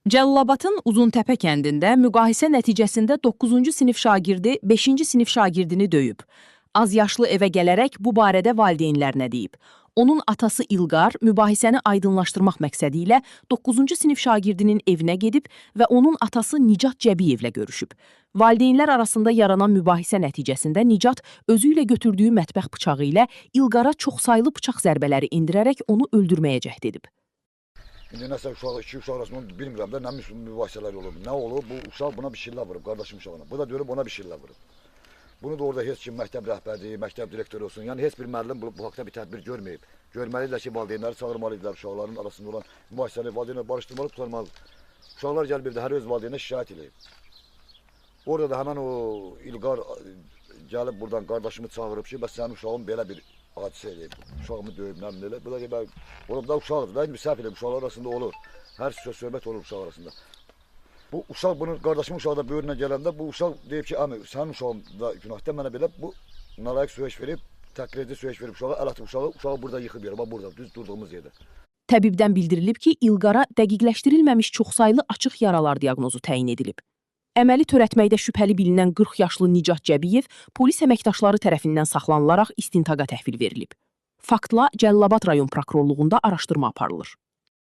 Cəllabatın Uzuntəpə kəndində mübahisə nəticəsində 9-cu sinif şagirdi 5-ci sinif şagirdini döyüb. Az yaşlı evə gələrək bu barədə valideynlərinə deyib. Onun atası İlqar mübahisəni aydınlaşdırmaq məqsədi ilə 9-cu sinif şagirdinin evinə gedib və onun atası Nicat Cəbiyevlə görüşüb. Valideynlər arasında yaranan mübahisə nəticəsində Nicat özü ilə götürdüyü mətbəx bıçağı ilə İlqara çoxsaylı bıçaq zərbələri indirərək onu öldürməyə cəhd edib. İndi nəsə iki uşaq arasında bilmirəm də nə mübahisələr olub. Nə olub? Bu uşaq buna bir şillə vurub, qardaşım uşağına. Bu da görüb ona bir şillə vurub. Bunu da orada heç kim məktəb rəhbərliyi, məktəb direktoru olsun, yəni heç bir müəllim bu haqda bir tədbir görməyib. Görməlidirlər ki, valideynləri çağırmalıdırlar uşaqların arasında olan mübahisələri, valideynləri barışdırmalı, tutarmalıdır. Uşaqlar gəlib də hər öz valideyninə şikayət edib. Orada da həmən o İlqar gəlib buradan qardaşımı çağırıb ki, bəs sənin uşağın belə bir hadisə edib, uşağımı döyüb, nə bilim elə. Bu da ki, olub da uşaqdır da, səhv edib, uşaqlar arasında olur. Hər söhbət olur uşaq arasında. Bu uşaq, bunun qardaşımın uşağı da böyrünə gələndə, bu uşaq deyib ki, əmi, sənin uşağın da günahda mənə belə bu nalayiq söyüş verib, təhqiredici söyüş verib uşağı, əl atıb uşağı burada yıxıb yerə, burada, düz durduğumuz yerdə. Təbibdən bildirilib ki, İlqara dəqiqləşdirilməmiş çoxsaylı açıq yaralar diaqnozu təyin edilib. Əməli törətməkdə şübhəli bilinən 40 yaşlı Nicat Cəbiyev polis əməkdaşları tərəfindən saxlanılaraq istintaqa təhvil verilib. Faktla Cəllabad rayon prokurorluğunda araşdırma aparılır.